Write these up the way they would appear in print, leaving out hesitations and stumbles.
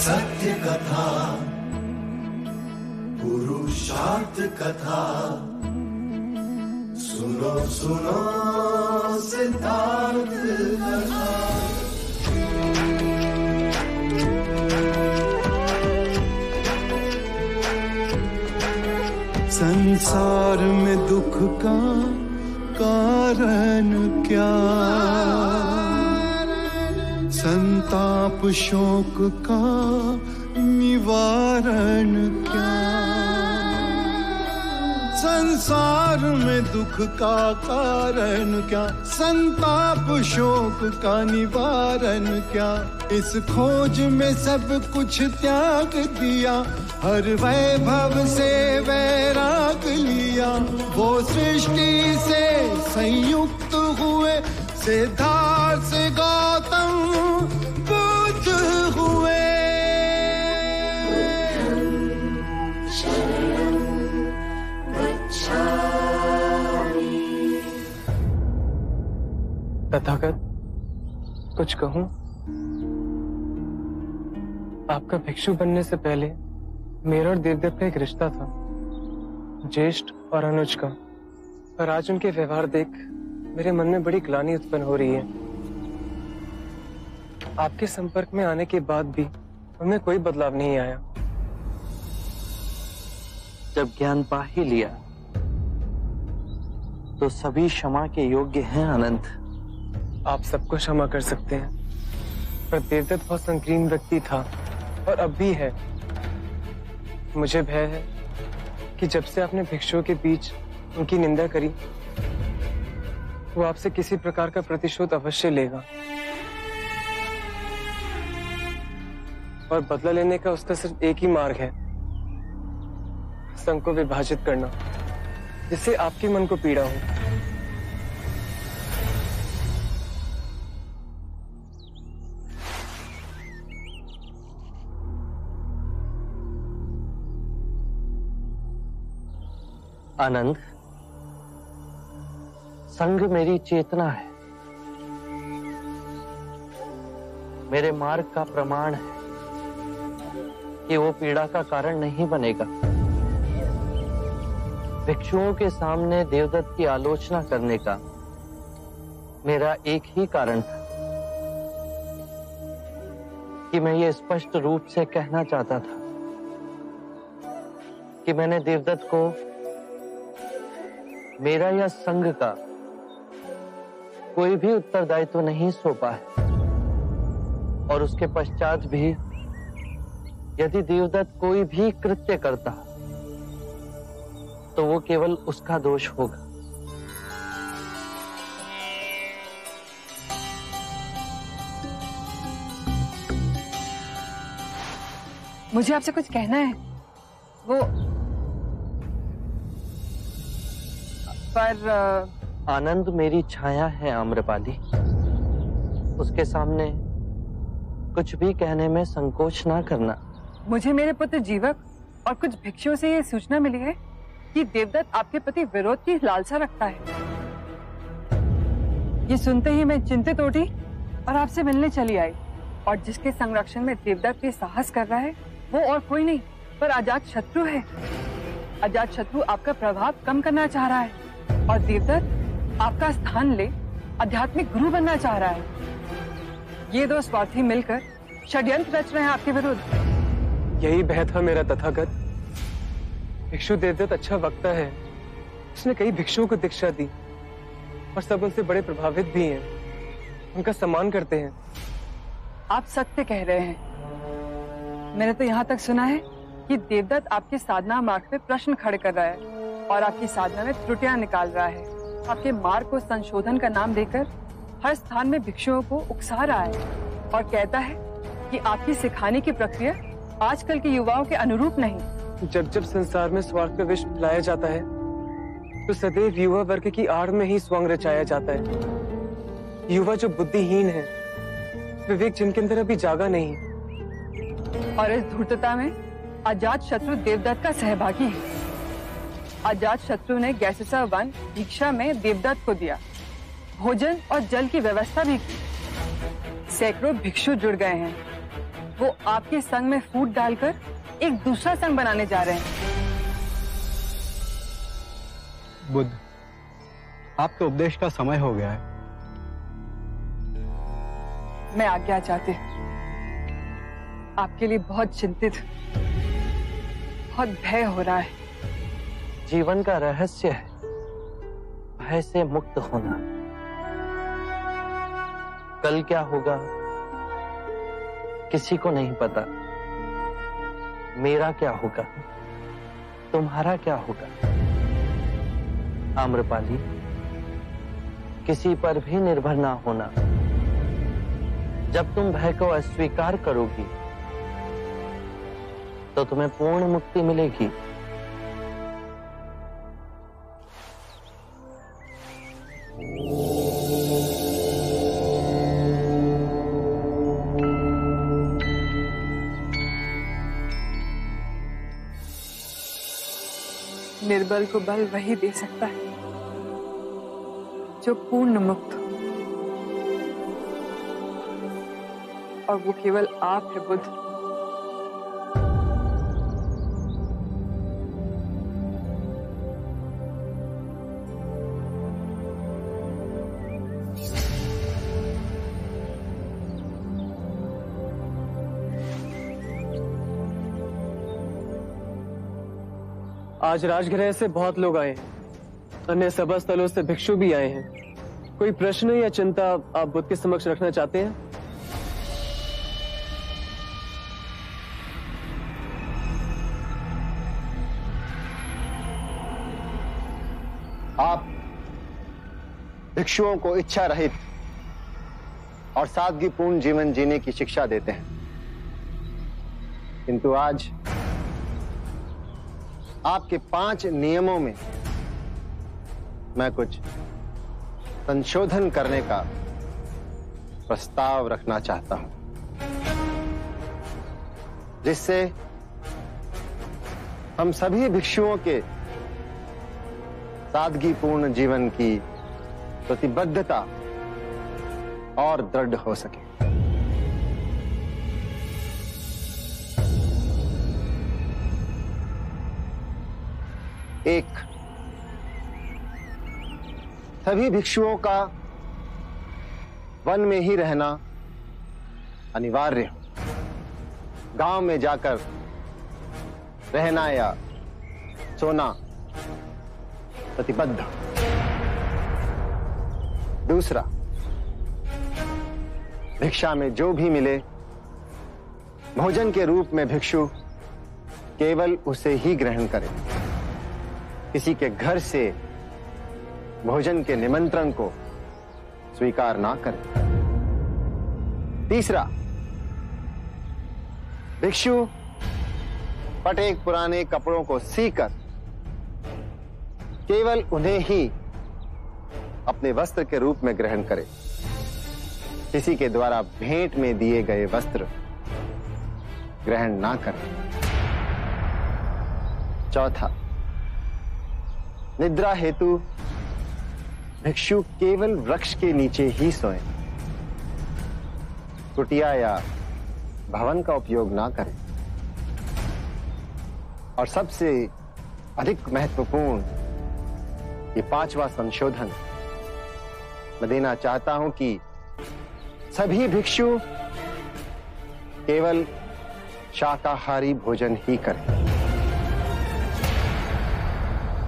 सत्य कथा, पुरुषार्थ कथा, सुनो सुनो सिद्धार्थ कथा। संसार में दुख का कारण क्या, संताप शोक का निवारण क्या। संसार में दुख का कारण क्या, संताप शोक का निवारण क्या। इस खोज में सब कुछ त्याग दिया, हर वैभव से वैराग लिया। वो सृष्टि से संयुक्त हुए, सिद्धार्थ से गौतम बुद्ध हुए। तथागत, कुछ कहूं? आपका भिक्षु बनने से पहले मेरा और देवदत्त का एक रिश्ता था, ज्येष्ठ और अनुज का। पर आज उनके व्यवहार देख मेरे मन में बड़ी ग्लानि उत्पन्न हो रही है। आपके संपर्क में आने के बाद भी उनमें कोई बदलाव नहीं आया। जब ज्ञान पा ही लिया तो सभी क्षमा के योग्य हैं अनंत। आप सबको क्षमा कर सकते हैं, पर देवदत्त बहुत संकीर्ण व्यक्ति था और अब भी है। मुझे भय है कि जब से आपने भिक्षुओं के बीच उनकी निंदा करी, वो आपसे किसी प्रकार का प्रतिशोध अवश्य लेगा और बदला लेने का उसका सिर्फ एक ही मार्ग है, संघ को विभाजित करना, जिससे आपके मन को पीड़ा हो। आनंद, संघ मेरी चेतना है, मेरे मार्ग का प्रमाण है कि वो पीड़ा का कारण नहीं बनेगा। भिक्षुओं के सामने देवदत्त की आलोचना करने का मेरा एक ही कारण था कि मैं ये स्पष्ट रूप से कहना चाहता था कि मैंने देवदत्त को मेरा या संघ का कोई भी उत्तरदायित्व नहीं सौंपा है, और उसके पश्चात भी यदि देवदत्त कोई भी कृत्य करता तो वो केवल उसका दोष होगा। मुझे आपसे कुछ कहना है। वो पर आनंद मेरी छाया है आम्रपाली, उसके सामने कुछ भी कहने में संकोच ना करना। मुझे मेरे पुत्र जीवक और कुछ भिक्षुओं से ये सूचना मिली है कि देवदत्त आपके प्रति विरोध की लालसा रखता है। ये सुनते ही मैं चिंतित उठी और आपसे मिलने चली आई। और जिसके संरक्षण में देवदत्त ये साहस कर रहा है वो और कोई नहीं पर अजात शत्रु है। अजात शत्रु आपका प्रभाव कम करना चाह रहा है और देवदत्त आपका स्थान ले आध्यात्मिक गुरु बनना चाह रहा है। ये दो स्वार्थी मिलकर षड्यंत्र रच रहे हैं आपके विरुद्ध। यही भय था मेरा तथागत। भिक्षु देवदत्त अच्छा वक्ता है, उसने कई भिक्षुओं को दीक्षा दी और सब उनसे बड़े प्रभावित भी हैं, उनका सम्मान करते हैं। आप सत्य कह रहे हैं। मैंने तो यहाँ तक सुना है कि देवदत्त आपके साधना मार्ग पे प्रश्न खड़े कर रहा है और आपकी साधना में त्रुटियां निकाल रहा है। आपके मार्ग को संशोधन का नाम देकर हर स्थान में भिक्षुओं को उकसा रहा है और कहता है कि आपकी सिखाने की प्रक्रिया आजकल के युवाओं के अनुरूप नहीं। जब जब संसार में स्वार्थ का विष फैलाया जाता है तो सदैव युवा वर्ग की आड़ में ही स्वंग रचाया जाता है। युवा जो बुद्धिहीन है, विवेक जिनके अंदर अभी जागा नहीं, और इस धूर्तता में अजात शत्रु देवदत्त का सहभागी है। अजात शत्रु ने गैसेसा वन भिक्षा में देवदत्त को दिया, भोजन और जल की व्यवस्था भी की। सैकड़ों भिक्षु जुड़ गए हैं। वो आपके संग में फूट डालकर एक दूसरा संग बनाने जा रहे हैं। बुद्ध, आपके उपदेश का समय हो गया है। मैं आज्ञा चाहती हूँ। आपके लिए बहुत चिंतित, बहुत भय हो रहा है। जीवन का रहस्य है भय से मुक्त होना। कल क्या होगा किसी को नहीं पता। मेरा क्या होगा, तुम्हारा क्या होगा। आम्रपाली, किसी पर भी निर्भर ना होना। जब तुम भय को अस्वीकार करोगी तो तुम्हें पूर्ण मुक्ति मिलेगी। निर्बल को बल वही दे सकता है जो पूर्ण मुक्त हो, और वो केवल आप है बुद्ध। आज राजगृह से बहुत लोग आए हैं, अन्य सभा स्थलों से भिक्षु भी आए हैं। कोई प्रश्न या चिंता आप बुद्ध के समक्ष रखना चाहते हैं? आप भिक्षुओं को इच्छा रहित और सादगीपूर्ण जीवन जीने की शिक्षा देते हैं, किंतु आज आपके 5 नियमों में मैं कुछ संशोधन करने का प्रस्ताव रखना चाहता हूं, जिससे हम सभी भिक्षुओं के सादगीपूर्ण जीवन की प्रतिबद्धता और दृढ़ हो सके। एक, सभी भिक्षुओं का वन में ही रहना अनिवार्य हो। गांव में जाकर रहना या सोना प्रतिबद्ध। दूसरा, भिक्षा में जो भी मिले भोजन के रूप में भिक्षु केवल उसे ही ग्रहण करे, किसी के घर से भोजन के निमंत्रण को स्वीकार ना करें। तीसरा, भिक्षु फटे पुराने कपड़ों को सीकर केवल उन्हें ही अपने वस्त्र के रूप में ग्रहण करे, किसी के द्वारा भेंट में दिए गए वस्त्र ग्रहण ना करें। चौथा, निद्रा हेतु भिक्षु केवल वृक्ष के नीचे ही सोएं, कुटिया या भवन का उपयोग ना करें। और सबसे अधिक महत्वपूर्ण ये 5वां संशोधन मैं देना चाहता हूं कि सभी भिक्षु केवल शाकाहारी भोजन ही करें।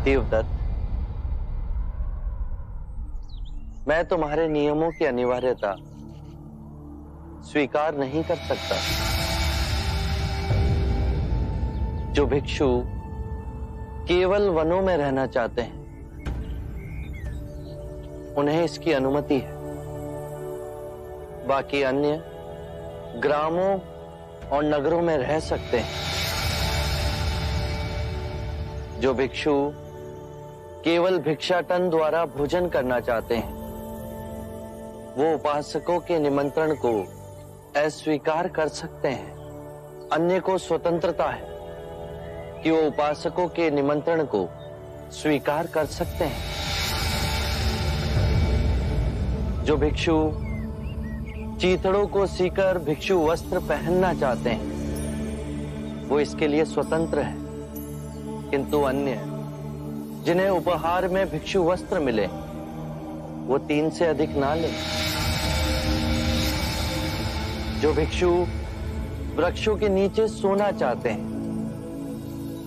देवदत्त, मैं तुम्हारे नियमों की अनिवार्यता स्वीकार नहीं कर सकता। जो भिक्षु केवल वनों में रहना चाहते हैं उन्हें इसकी अनुमति है, बाकी अन्य ग्रामों और नगरों में रह सकते हैं। जो भिक्षु केवल भिक्षाटन द्वारा भोजन करना चाहते हैं वो उपासकों के निमंत्रण को अस्वीकार कर सकते हैं। अन्य को स्वतंत्रता है कि वो उपासकों के निमंत्रण को स्वीकार कर सकते हैं। जो भिक्षु चीथड़ों को सीकर भिक्षु वस्त्र पहनना चाहते हैं, वो इसके लिए स्वतंत्र है, किंतु अन्य जिन्हें उपहार में भिक्षु वस्त्र मिले वो 3 से अधिक ना ले। जो भिक्षु वृक्षों के नीचे सोना चाहते हैं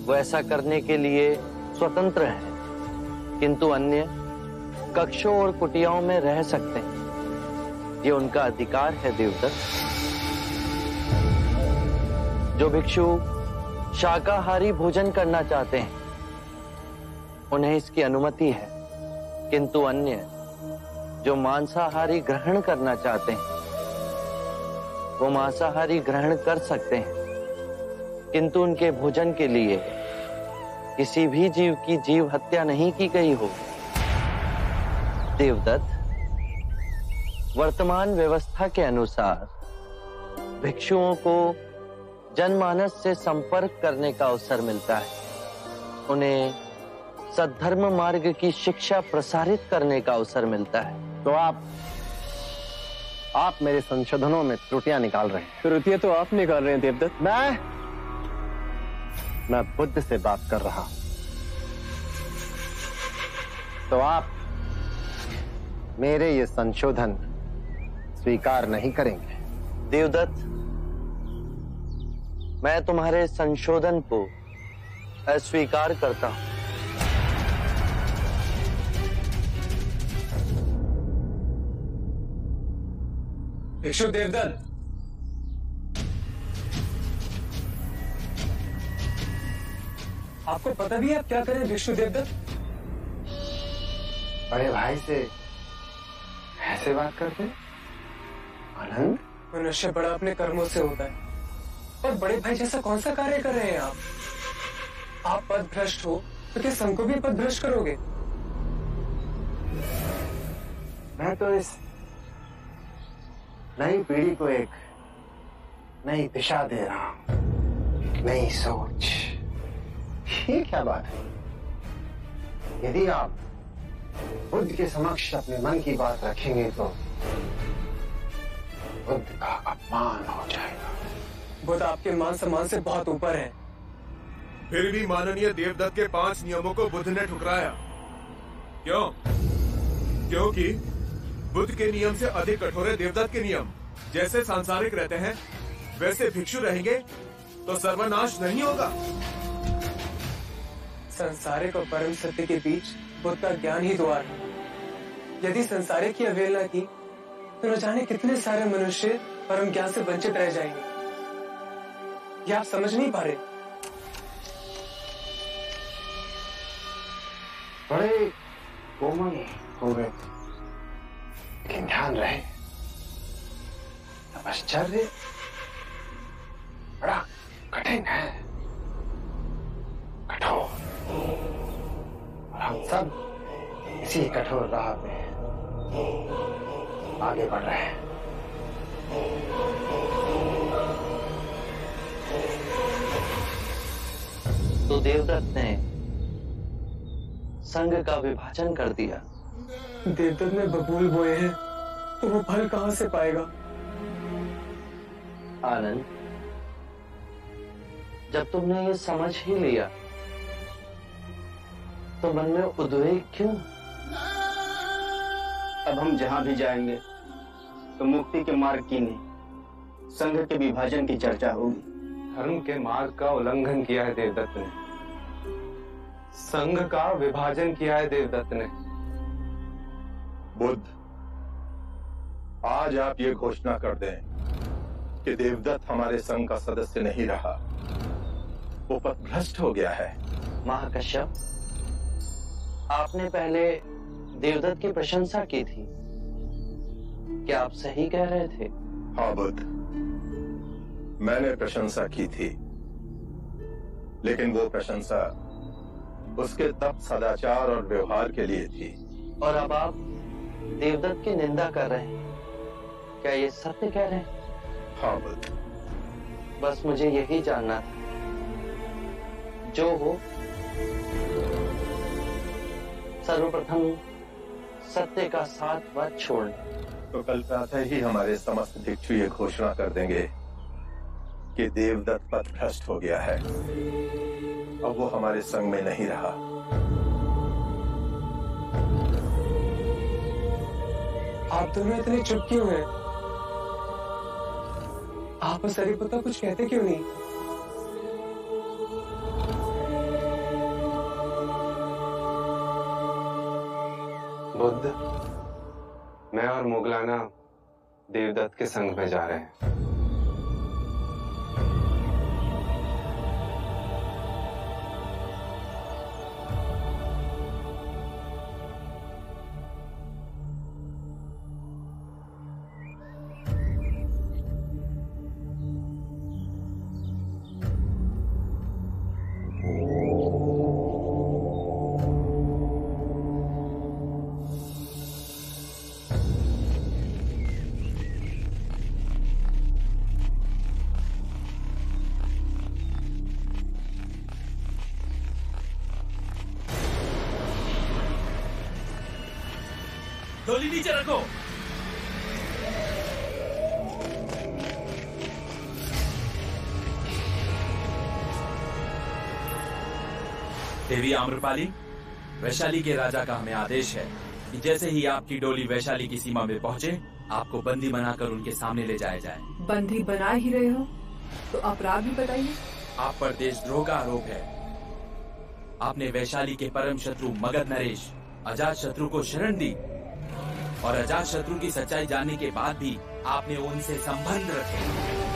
वो ऐसा करने के लिए स्वतंत्र हैं, किंतु अन्य कक्षों और कुटियाओं में रह सकते हैं, ये उनका अधिकार है देवदत्त। जो भिक्षु शाकाहारी भोजन करना चाहते हैं उन्हें इसकी अनुमति है, किंतु अन्य जो मांसाहारी ग्रहण करना चाहते हैं वो मांसाहारी ग्रहण कर सकते हैं, किंतु उनके भोजन के लिए किसी भी जीव की जीव हत्या नहीं की गई हो। देवदत्त, वर्तमान व्यवस्था के अनुसार भिक्षुओं को जनमानस से संपर्क करने का अवसर मिलता है, उन्हें सद्धर्म मार्ग की शिक्षा प्रसारित करने का अवसर मिलता है। तो आप मेरे संशोधनों में त्रुटियां निकाल रहे हैं। त्रुटियां तो आप निकाल रहे हैं देवदत्त। मैं बुद्ध से बात कर रहा हूं। तो आप मेरे ये संशोधन स्वीकार नहीं करेंगे? देवदत्त, मैं तुम्हारे संशोधन को अस्वीकार करता हूं। भिक्षु देवदत्त, आपको पता भी है आप क्या करें भिक्षु देवदत्त? बड़े भाई से ऐसे बात करते आनंद? मनुष्य बड़ा अपने कर्मों से होता है, और बड़े भाई जैसा कौन सा कार्य कर रहे हैं आप? आप पद भ्रष्ट हो तो क्या संघ को भी पद भ्रष्ट करोगे? मैं तो इस नई पीढ़ी को एक नई दिशा दे रहा हूं, एक नई सोच। ये क्या बात है? यदि आप बुद्ध के समक्ष अपने मन की बात रखेंगे तो बुद्ध का अपमान हो जाएगा। बुद्ध आपके मान सम्मान से बहुत ऊपर है। फिर भी माननीय देवदत्त के 5 नियमों को बुद्ध ने ठुकराया। क्यों? क्योंकि बुद्ध के नियम से अधिक कठोर है देवदत्त के नियम। जैसे सांसारिक रहते हैं वैसे भिक्षु रहेंगे तो सर्वनाश नहीं होगा। संसारिक और परम सत्य के बीच बुद्ध का ज्ञान ही द्वार है। यदि संसारिक की अवहेलना की तो न जाने कितने सारे मनुष्य परम ज्ञान से वंचित रह जाएंगे। ये आप समझ नहीं पा रहे। बड़े कोमल हो गए, लेकिन ध्यान रहे तपश्चर्य बड़ा कठिन है, कठोर, और हम सब इसी कठोर राह पे आगे बढ़ रहे हैं। तो देवदत्त ने संघ का विभाजन कर दिया। देवदत्त ने बबूल बोए हैं तो वो फल कहां से पाएगा? आनंद, जब तुमने ये समझ ही लिया तो मन में उद्वेग क्यों? अब हम जहां भी जाएंगे तो मुक्ति के मार्ग की नहीं, संघ के विभाजन की चर्चा होगी। धर्म के मार्ग का उल्लंघन किया है देवदत्त ने, संघ का विभाजन किया है देवदत्त ने। बुद्ध, आज आप ये घोषणा कर दें कि देवदत्त हमारे संघ का सदस्य नहीं रहा, वो पथभ्रष्ट हो गया है। महाकश्यप, आपने पहले देवदत्त की प्रशंसा की थी, क्या आप सही कह रहे थे? हाँ बुद्ध, मैंने प्रशंसा की थी, लेकिन वो प्रशंसा उसके तप, सदाचार और व्यवहार के लिए थी। और अब आप देवदत्त की निंदा कर रहे हैं, क्या ये सत्य कह रहे हैं? हाँ बुद्ध। बस मुझे यही जानना था। जो हो, सर्वप्रथम सत्य का साथ मत छोड़ना। तो कल प्रातः ही हमारे समस्त भिक्षु ये घोषणा कर देंगे कि देवदत्त पथ भ्रष्ट हो गया है, अब वो हमारे संग में नहीं रहा। आप दोनों इतने चुप क्यों हैं? आप और सरिपुता कुछ कहते क्यों नहीं? बुद्ध, मैं और मुगलाना देवदत्त के संग में जा रहे हैं। डोली नीचे रखो। देवी आम्रपाली, वैशाली के राजा का हमें आदेश है कि जैसे ही आपकी डोली वैशाली की सीमा में पहुंचे, आपको बंदी बनाकर उनके सामने ले जाया जाए। बंदी बना ही रहे हो तो अपराध भी बताइए। आप पर देशद्रोह का आरोप है। आपने वैशाली के परम शत्रु मगध नरेश अजात शत्रु को शरण दी और अजात शत्रु की सच्चाई जानने के बाद भी आपने उनसे संबंध रखे।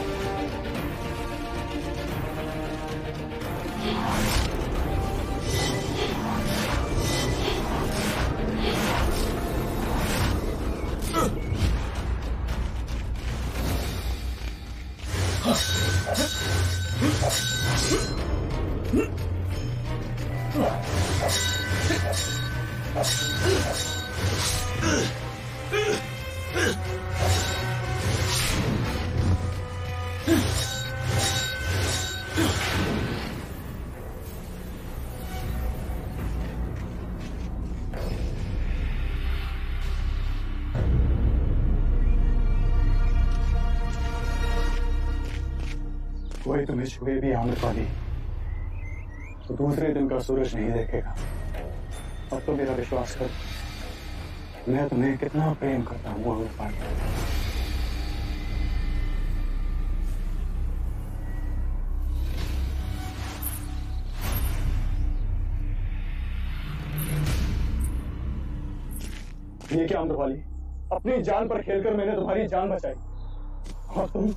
कोई तुम्हें छुए भी आम्रपाली तो दूसरे दिन का सूरज नहीं देखेगा। अब तो मेरा विश्वास कर, मैं तुम्हें कितना प्रेम करता हूँ आम्रपाली। ये क्या आम्रपाली, अपनी जान पर खेलकर मैंने तुम्हारी जान बचाई और तुम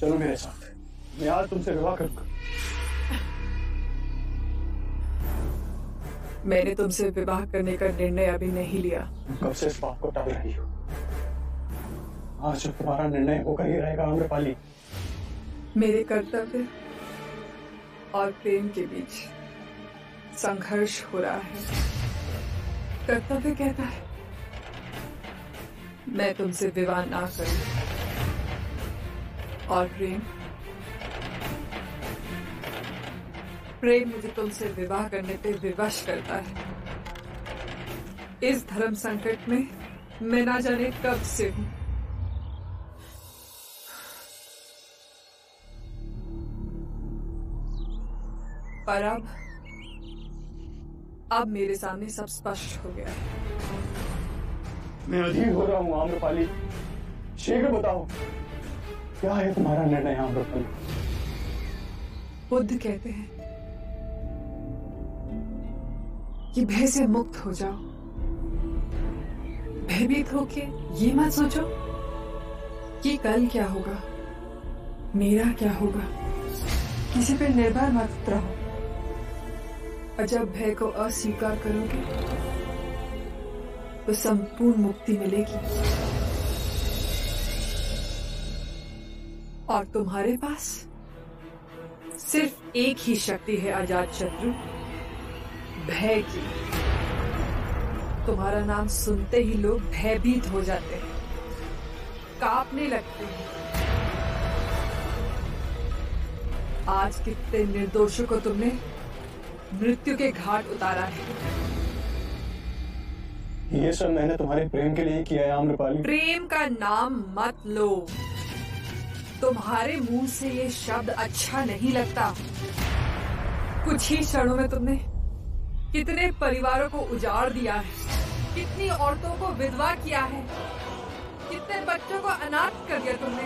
चलो मेरे साथ, मैं आज तुमसे विवाह करूंगा। मैंने तुमसे विवाह करने का निर्णय अभी नहीं लिया। कब से इस बात को टाल रही हो? आज जब तुम्हारा निर्णय होकर ही रहेगा आम्रपाली। मेरे कर्तव्य और प्रेम के बीच संघर्ष हो रहा है। कर्तव्य कहता है मैं तुमसे विवाह ना करूं, और प्रेम मुझे तुमसे विवाह करने पे विवश करता है। इस धर्म संकट में मैं ना जाने कब से हूं। पर अब मेरे सामने सब स्पष्ट हो गया है। मैं अधीर हो रहा हूं आम्रपाली, शीघ्र बताओ क्या है तुम्हारा निर्णय आम्रपाली? बुद्ध कहते हैं कि भय से मुक्त हो जाओ। भयभीत होके ये मत सोचो कि कल क्या होगा, मेरा क्या होगा। किसी पे निर्भर मत रहो, और जब भय को अस्वीकार करोगे तो संपूर्ण मुक्ति मिलेगी। और तुम्हारे पास सिर्फ एक ही शक्ति है अजात शत्रु, भय की। तुम्हारा नाम सुनते ही लोग भयभीत हो जाते हैं, कांपने लगते हैं। आज कितने निर्दोषों को तुमने मृत्यु के घाट उतारा है। ये सब मैंने तुम्हारे प्रेम के लिए किया है आम्रपाली। प्रेम का नाम मत लो, तुम्हारे मुंह से ये शब्द अच्छा नहीं लगता। कुछ ही क्षणों में तुमने कितने परिवारों को उजाड़ दिया है, कितनी औरतों को विधवा किया है, कितने बच्चों को अनाथ कर दिया तुमने।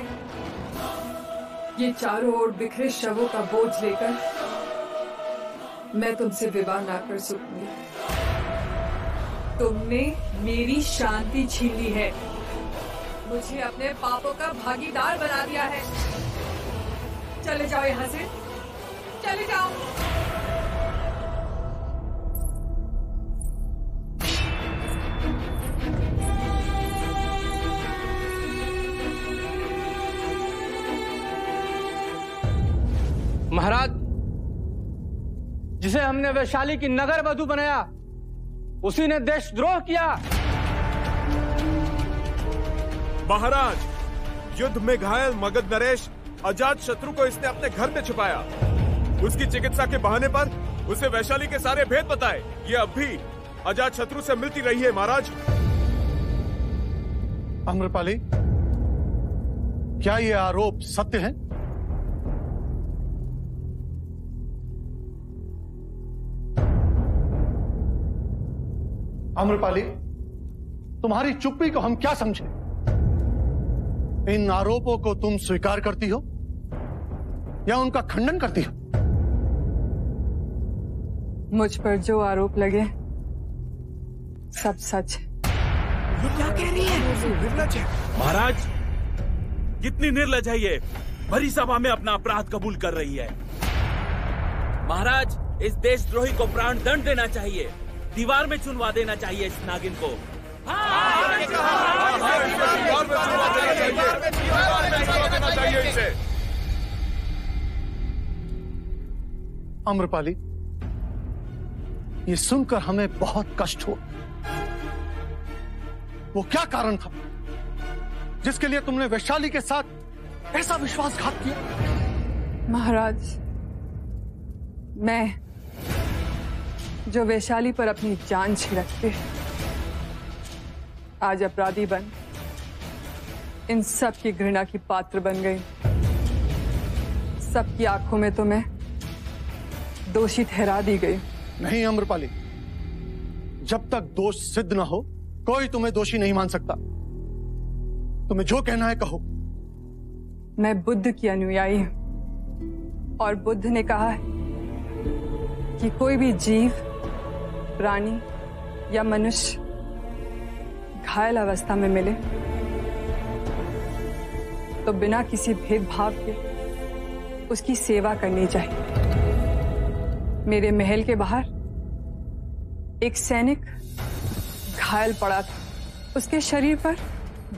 ये चारों ओर बिखरे शवों का बोझ लेकर मैं तुमसे विवाह ना कर सकूंगी। तुमने मेरी शांति छीन ली है, मुझे अपने पापों का भागीदार बना दिया है। चले जाओ यहाँ से, चले जाओ। महाराज, जिसे हमने वैशाली की नगर वधू बनाया उसी ने देशद्रोह किया। महाराज, युद्ध में घायल मगध नरेश अजात शत्रु को इसने अपने घर में छिपाया। उसकी चिकित्सा के बहाने पर उसे वैशाली के सारे भेद बताए। ये अब भी अजात शत्रु से मिलती रही है महाराज। आम्रपाली, क्या ये आरोप सत्य है? आम्रपाली, तुम्हारी चुप्पी को हम क्या समझे? इन आरोपों को तुम स्वीकार करती हो या उनका खंडन करती हो? मुझ पर जो आरोप लगे सब सच है। ये क्या कह रही है? निर्लज है महाराज, कितनी निर्लज है ये, भरी सभा में अपना अपराध कबूल कर रही है। महाराज, इस देशद्रोही को प्राण दंड देना चाहिए, दीवार में चुनवा देना चाहिए इस नागिन को। आम्रपाली, ये सुनकर हमें बहुत कष्ट हुआ। वो क्या कारण था जिसके लिए तुमने वैशाली के साथ ऐसा विश्वासघात किया? महाराज, मैं जो वैशाली पर अपनी जान छिड़क के आज अपराधी बन इन सब की घृणा की पात्र बन गई। सबकी आंखों में तो मैं दोषी ठहरा दी गई। नहीं आम्रपाली, जब तक दोष सिद्ध ना हो कोई तुम्हें दोषी नहीं मान सकता। तुम्हें जो कहना है कहो। मैं बुद्ध की अनुयायी हूं और बुद्ध ने कहा है कि कोई भी जीव, प्राणी या मनुष्य घायल अवस्था में मिले तो बिना किसी भेदभाव के उसकी सेवा करनी चाहिए। मेरे महल के बाहर एक सैनिक घायल पड़ा था। उसके शरीर पर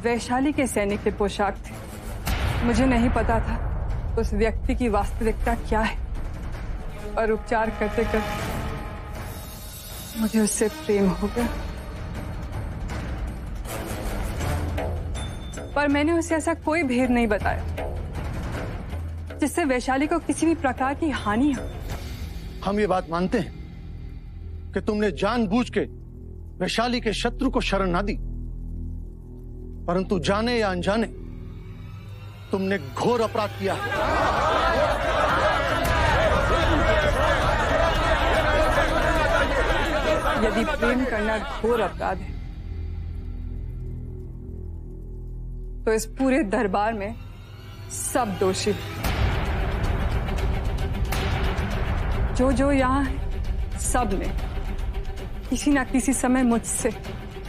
वैशाली के सैनिक के पोशाक थे। मुझे नहीं पता था उस व्यक्ति की वास्तविकता क्या है और उपचार करते करते मुझे उससे प्रेम हो गया। पर मैंने उसे ऐसा कोई भेद नहीं बताया जिससे वैशाली को किसी भी प्रकार की हानि हो। हम ये बात मानते हैं कि तुमने जानबूझ के वैशाली के शत्रु को शरण ना दी, परंतु जाने या अनजाने तुमने घोर अपराध किया है। यदि प्रेम करना घोर अपराध है तो इस पूरे दरबार में सब दोषी, जो यहाँ है, सब ने किसी ना किसी समय मुझसे,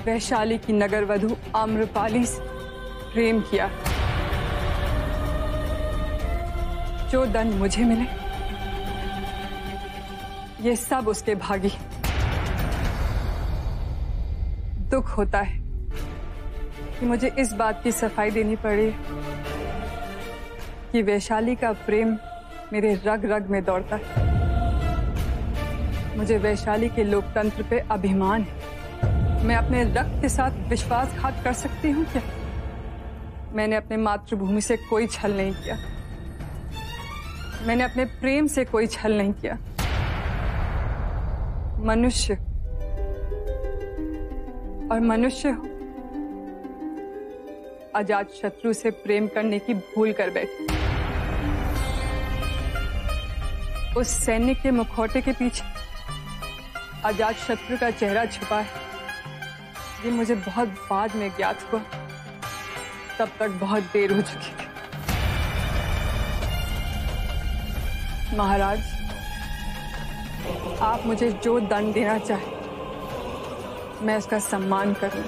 वैशाली की नगर वधू आम्रपाली से प्रेम किया। जो दंड मुझे मिले ये सब उसके भागी। दुख होता है कि मुझे इस बात की सफाई देनी पड़ी कि वैशाली का प्रेम मेरे रग रग में दौड़ता है। मुझे वैशाली के लोकतंत्र पे अभिमान है। मैं अपने रक्त के साथ विश्वासघात कर सकती हूँ क्या? मैंने अपने मातृभूमि से कोई छल नहीं किया। मैंने अपने प्रेम से कोई छल नहीं किया। और मनुष्य हो, अजात शत्रु से प्रेम करने की भूल कर बैठे। उस सैनिक के मुखौटे के पीछे अजात शत्रु का चेहरा छुपा है, ये मुझे बहुत बाद में ज्ञात हुआ। तब तक बहुत देर हो चुकी थी। महाराज, आप मुझे जो दंड देना चाहे मैं उसका सम्मान करूं।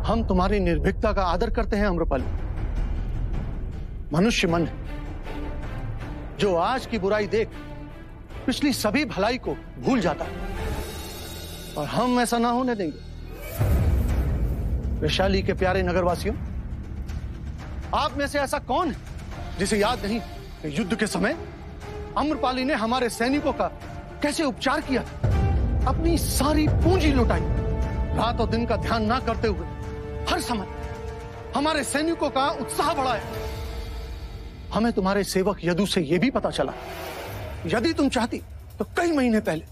हम तुम्हारी निर्भीकता का आदर करते हैं अम्रपाली। मनुष्य मन है जो आज की बुराई देख पिछली सभी भलाई को भूल जाता है, और हम ऐसा ना होने देंगे। वैशाली के प्यारे नगरवासियों, आप में से ऐसा कौन है जिसे याद नहीं कि युद्ध के समय अम्रपाली ने हमारे सैनिकों का कैसे उपचार किया, अपनी सारी पूंजी लुटाई, रात और दिन का ध्यान ना करते हुए हर समय हमारे सैनिकों का उत्साह बढ़ाया। हमें तुम्हारे सेवक यदु से यह भी पता चला, यदि तुम चाहती तो कई महीने पहले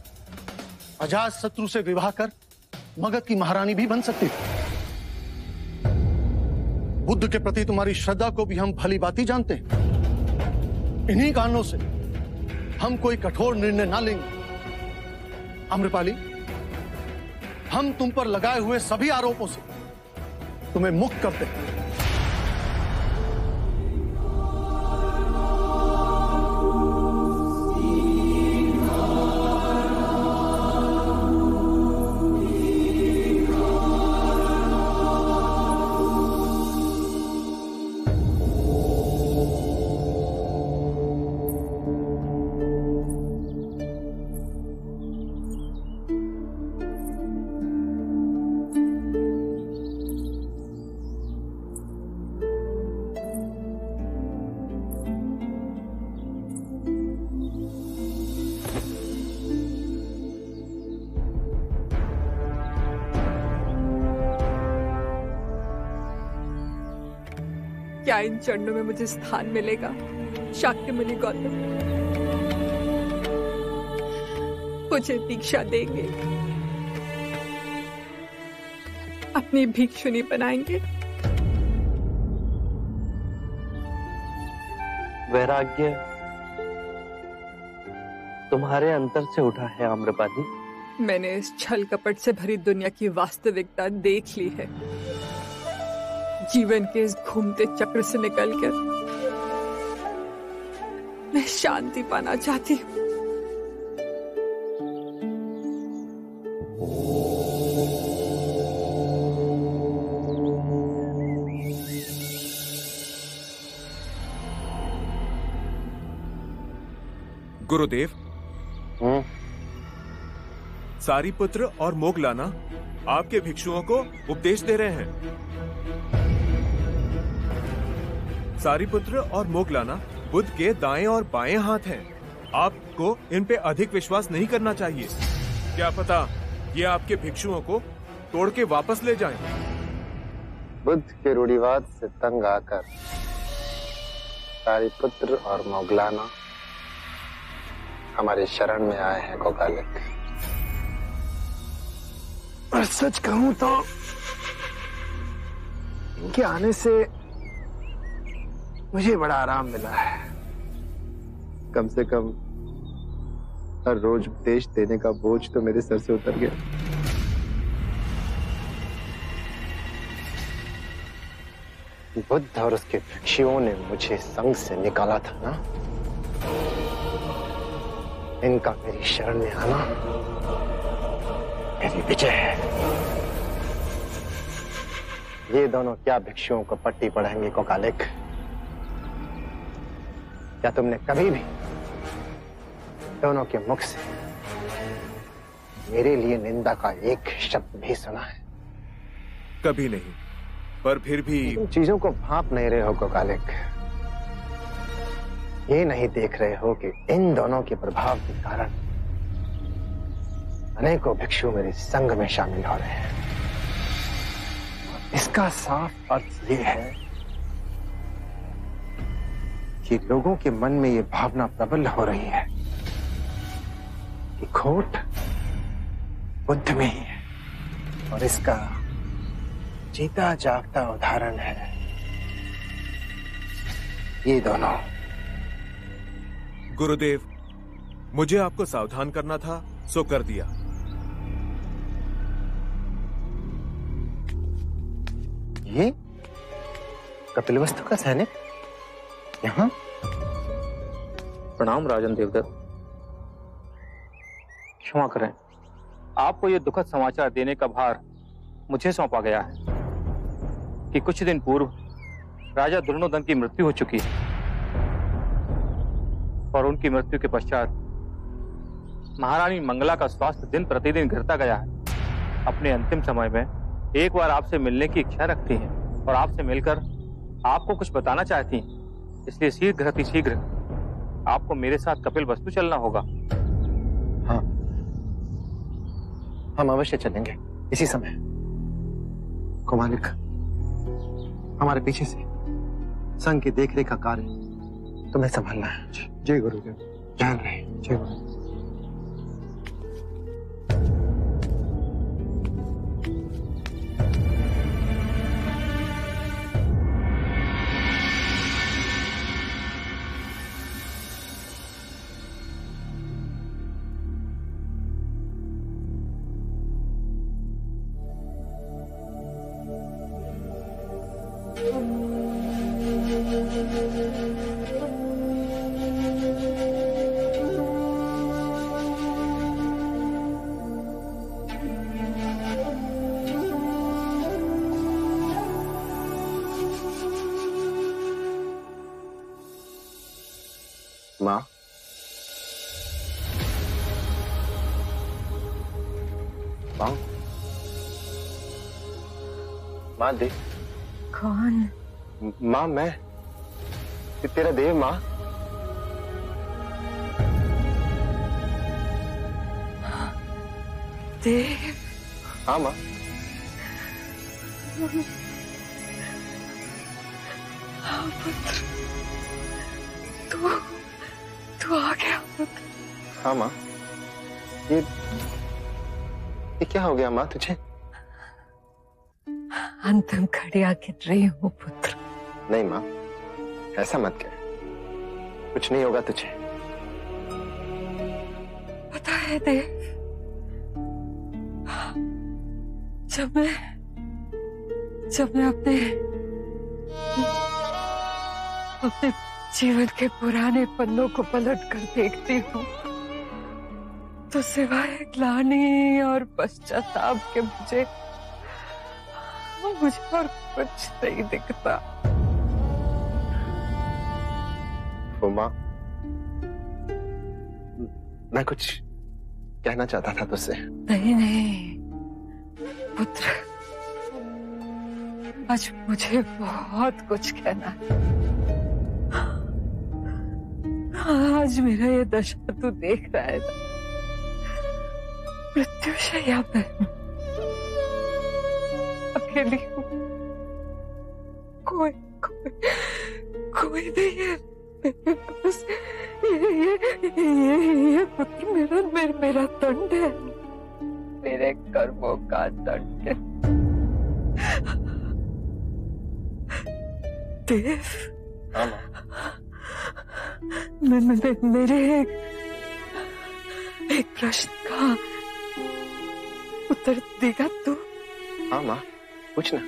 अजात शत्रु से विवाह कर मगध की महारानी भी बन सकती थी। बुद्ध के प्रति तुम्हारी श्रद्धा को भी हम भली भांति जानते हैं। इन्हीं कारणों से हम कोई कठोर निर्णय ना लेंगे। अम्रपाली, हम तुम पर लगाए हुए सभी आरोपों से तुम्हें मुक्त करते हैं। क्या इन चरणों में मुझे स्थान मिलेगा शाक्यमुनि गौतम? मुझे दीक्षा देंगे, अपनी भिक्षुनी बनाएंगे? वैराग्य तुम्हारे अंतर से उठा है आम्रपाली। मैंने इस छल कपट से भरी दुनिया की वास्तविकता देख ली है। जीवन के इस घूमते चक्र से निकलकर मैं शांति पाना चाहती हूँ। गुरुदेव, सारीपुत्र और मोगलाना आपके भिक्षुओं को उपदेश दे रहे हैं। सारीपुत्र और मोगलाना बुद्ध के दाएं और बाएं हाथ हैं। आपको इन पे अधिक विश्वास नहीं करना चाहिए। क्या पता ये आपके भिक्षुओं को तोड़ के वापस ले जाएं। बुद्ध के रूढ़िवाद से तंग आकर सारीपुत्र और मोगलाना हमारे शरण में आए हैं गोगालिक। और सच कहूं तो इनके आने से मुझे बड़ा आराम मिला है। कम से कम हर रोज उपदेश देने का बोझ तो मेरे सर से उतर गया। बुद्ध और उसके भिक्षुओं ने मुझे संघ से निकाला था ना, इनका मेरी शरण में आना मेरी विजय है। ये दोनों क्या भिक्षुओं को पट्टी पढ़ाएंगे गोगालिक? क्या तुमने कभी भी दोनों के मुख से मेरे लिए निंदा का एक शब्द भी सुना है? कभी नहीं, पर फिर भी इन चीजों को भांप नहीं रहे हो गोगालिक। ये नहीं देख रहे हो कि इन दोनों के प्रभाव के कारण अनेकों भिक्षु मेरे संघ में शामिल हो रहे हैं। इसका साफ अर्थ ये है कि लोगों के मन में ये भावना प्रबल हो रही है कि खोट बुद्ध में ही है। और इसका जीता जागता उदाहरण है ये दोनों। गुरुदेव, मुझे आपको सावधान करना था, सो कर दिया। ये कपिलवस्तु का सैनिक यहाँ? प्रणाम राजन देवदत्त। क्षमा करें, आपको यह दुखद समाचार देने का भार मुझे सौंपा गया है कि कुछ दिन पूर्व राजा दुर्योधन की मृत्यु हो चुकी है और उनकी मृत्यु के पश्चात महारानी मंगला का स्वास्थ्य दिन प्रतिदिन गिरता गया है। अपने अंतिम समय में एक बार आपसे मिलने की इच्छा रखती हैं और आपसे मिलकर आपको कुछ बताना चाहती हैं, इसलिए शीघ्र आपको मेरे साथ कपिलवस्तु चलना होगा। हाँ, हम अवश्य चलेंगे इसी समय। कुमालिक, हमारे पीछे से संघ की देखरेख का कार्य तुम्हें संभालना है। जय गुरुदेव। ध्यान रहे। जय गुरुदेव। माँ, माँ देख। कौन? माँ मैं तेरा देव। माँ देव? हाँ माँ। हाँ पुत्र, तू आ गया पुत्र। हाँ माँ। ये क्या हो गया माँ तुझे? अंतिम घड़ियां गिन रही हूँ पुत्र। नहीं माँ, ऐसा मत कह, कुछ नहीं होगा तुझे। पता है देव, जब मैं अपने जीवन के पुराने पन्नों को पलट कर देखती हूँ तो सिवाय ग्लानि और पश्चाताप के मुझे और कुछ नहीं दिखता। वो माँ, मैं कुछ कहना चाहता था तुझसे। नहीं पुत्र, आज मुझे बहुत कुछ कहना है। आज मेरा ये दशा तू देख रहा है ना, मृत्युशैया पे अकेली हूँ, कोई नहीं है मेरे पास। ये पुत्र मेरा दंड है, मेरे कर्मों का दंड है। देव, मेरे एक प्रश्न का उत्तर देगा तू? हाँ माँ, पूछना।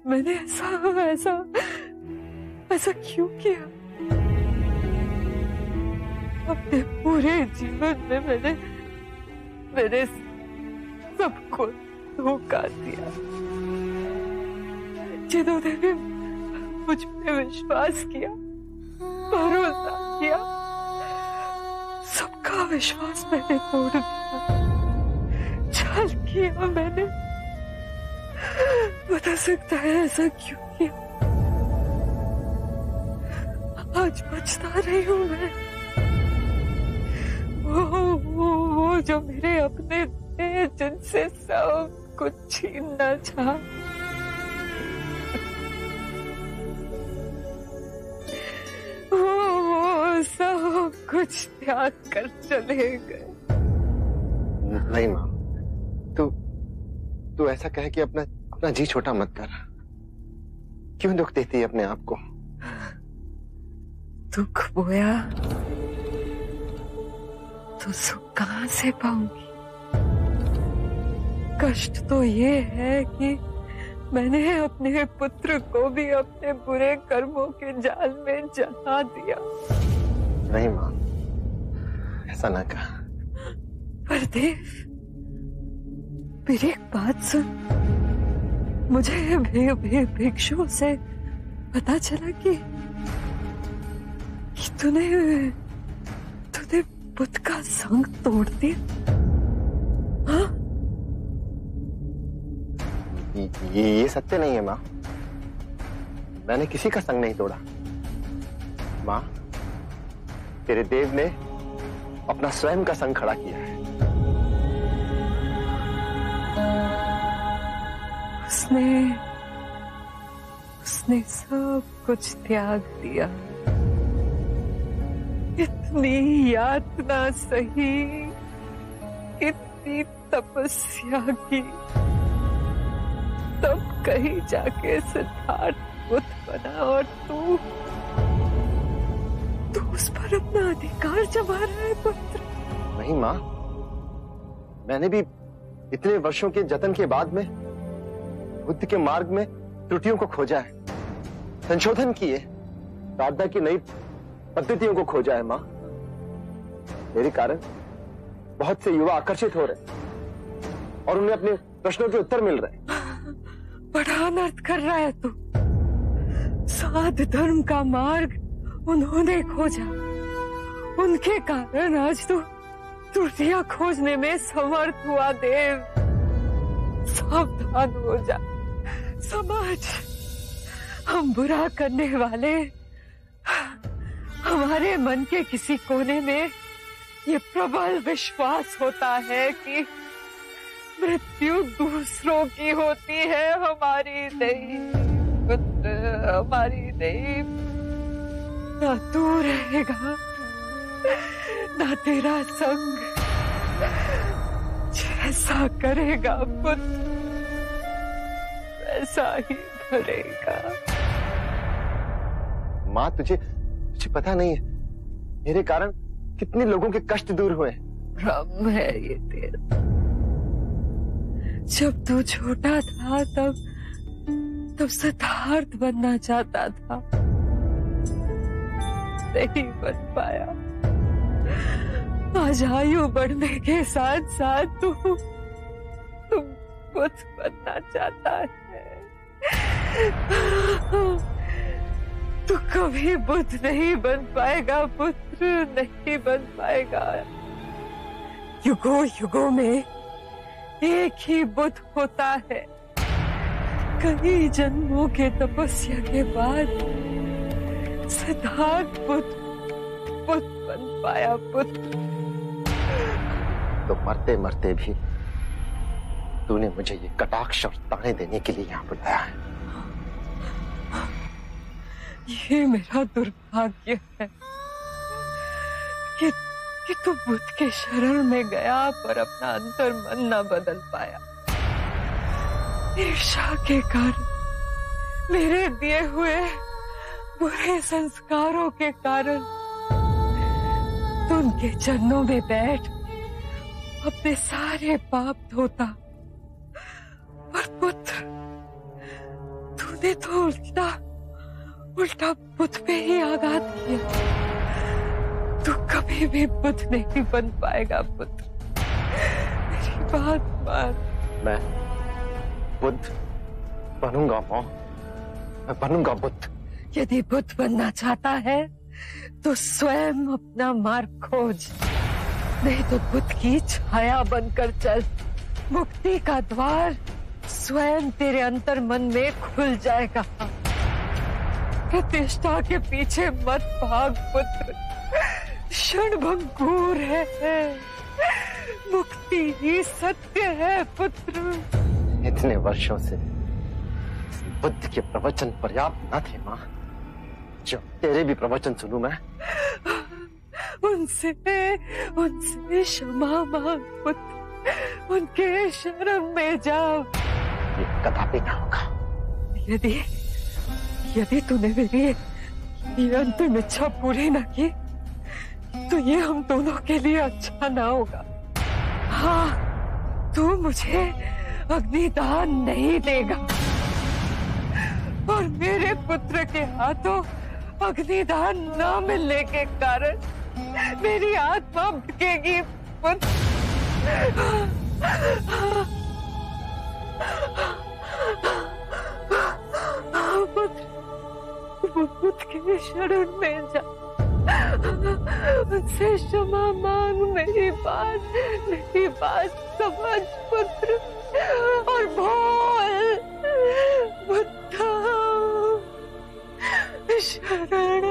मैंने ऐसा क्यों किया? अपने पूरे जीवन में मैंने सबको धोखा दिया। जिन्होंने भी मुझ पे विश्वास किया, भरोसा किया, सबका विश्वास मैंने तोड़ दिया, छल किया मैंने। बता सकता है ऐसा क्यों किया? आज पछता रही हूँ मैं। वो जो मेरे अपने थे, जिनसे सब कुछ छीनना चाहा, वो सब कुछ त्याग कर चले गए। नहीं माँ, तू ऐसा कह के अपना जी छोटा मत कर। क्यों दुख देती है अपने आप को? दुख बोया तो सुख कहां से पाऊंगी? कष्ट तो ये है कि मैंने अपने पुत्र को भी अपने बुरे कर्मों के जाल में जला दिया। नहीं माँ, ऐसा ना कहा। पर देव, मेरी एक बात सुन। मुझे भिक्षु से पता चला कि तूने बुद्ध का संग तोड़ दिया। हाँ? ये सत्य नहीं है माँ। मैंने किसी का संग नहीं तोड़ा। माँ, तेरे देव ने अपना स्वयं का संग खड़ा किया है। उसने सब कुछ त्याग दिया। इतनी यातना सही, इतनी तपस्या की, तब कहीं जाके सिद्धार्थ बुद्ध बना और तू उस पर अपना अधिकार जमा रहा है पुत्र। नहीं माँ, मैंने भी इतने वर्षों के जतन के बाद में बुद्ध के मार्ग में त्रुटियों को खोजा है, संशोधन किए, साधना की नई पद्धतियों को खोजा है। माँ, मेरे कारण बहुत से युवा आकर्षित हो रहे और उन्हें अपने प्रश्नों के उत्तर मिल रहे। बड़ा अनर्थ कर रहा है तू। साध धर्म का मार्ग उन्होंने खोजा, उनके कारण आज तू त्रुटियां खोजने में समर्थ हुआ। देव, सावधान हो जा। समाज, हम बुरा करने वाले, हमारे मन के किसी कोने में ये प्रबल विश्वास होता है कि मृत्यु दूसरों की होती है, हमारी नहीं। पुत्र, हमारी नहीं। ना तू रहेगा, ना तेरा संग। जैसा करेगा पुत्र, वैसा ही करेगा। माँ, तुझे पता नहीं है मेरे कारण कितने लोगों के कष्ट दूर हुए। भ्रम है ये तेरा। जब तू छोटा था तब सिद्धार्थ बनना चाहता था, नहीं बन पाया। आज आयु बढ़ने के साथ साथ तू बुद्ध बनना चाहता है। तू कभी बुद्ध नहीं बन पाएगा पुत्र, नहीं बन पाएगा। युगों युगों में एक ही बुद्ध होता है। कई जन्मों के तपस्या के बाद सिद्धार्थ बुद्ध बन पाया पुत्र। तो मरते मरते भी तूने मुझे ये कटाक्ष और ताने देने के लिए यहाँ बुलाया है। ये मेरा दुर्भाग्य है कि तू बुद्ध के शरण में गया पर अपना अंतर मन न बदल पाया। ईर्ष्या के कारण, मेरे दिए हुए बुरे संस्कारों के कारण तू उनके चरणों में बैठ अपने सारे पाप धोता। पर पुत्र, तूने तो उल्टा बुद्ध पे ही आघात किया। तू कभी भी बुद्ध नहीं बन पाएगा पुत्र, मेरी बात मान। मैं बुद्ध बनूंगा माँ, मैं बनूंगा बुद्ध। यदि बुद्ध बनना चाहता है तो स्वयं अपना मार्ग खोज, नहीं तो बुद्ध की छाया बनकर चल। मुक्ति का द्वार स्वयं तेरे अंतर मन में खुल जाएगा। प्रतिष्ठा के पीछे मत भाग पुत्र, क्षणभंगुर है। मुक्ति ही सत्य है पुत्र। इतने वर्षों से बुद्ध के प्रवचन पर्याप्त न थे माँ, जो तेरे भी प्रवचन सुनूं मैं। उनसे क्षमा मांग पुत्र, उनके शरण में जाओ। ये कदापि ना होगा। यदि तूने मेरी ये अंतिम इच्छा पूरी न की तो ये हम दोनों के लिए अच्छा ना होगा। हाँ, तू मुझे अग्निदान नहीं देगा और मेरे पुत्र के हाथों अग्निदान न मिलने के कारण मेरी आत्मा भटकेगी। पुत्र के शरण में जा, उनसे क्षमा मांग, मेरी बात समझ पुत्र और बोल बुद्धा शरण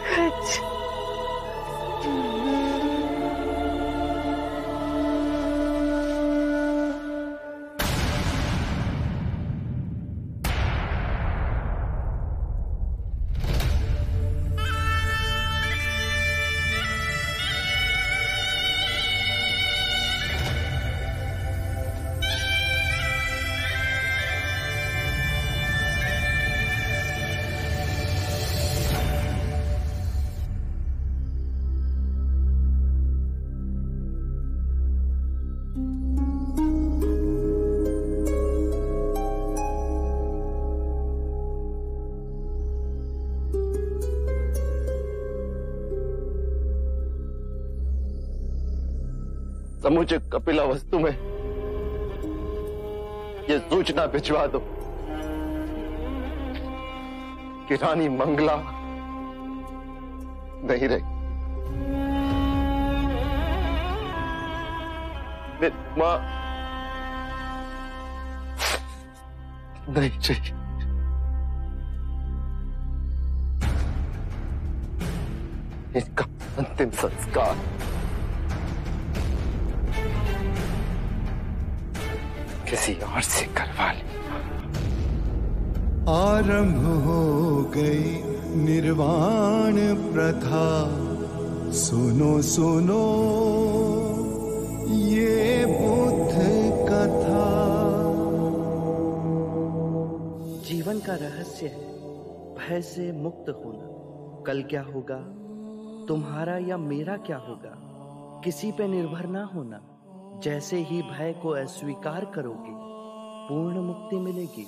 गच्छ। समूचे कपिला वस्तु में ये सूचना भिजवा दो कि रानी मंगला नहीं रही। मेरी मां नहीं चाहिए। इनका अंतिम संस्कार किसी और से करवा ले। आरंभ हो गई निर्वाण प्रथा, सुनो सुनो ये बुद्ध कथा। जीवन का रहस्य है भय से मुक्त होना। कल क्या होगा, तुम्हारा या मेरा क्या होगा, किसी पे निर्भर ना होना। जैसे ही भय को अस्वीकार करोगे, पूर्ण मुक्ति मिलेगी।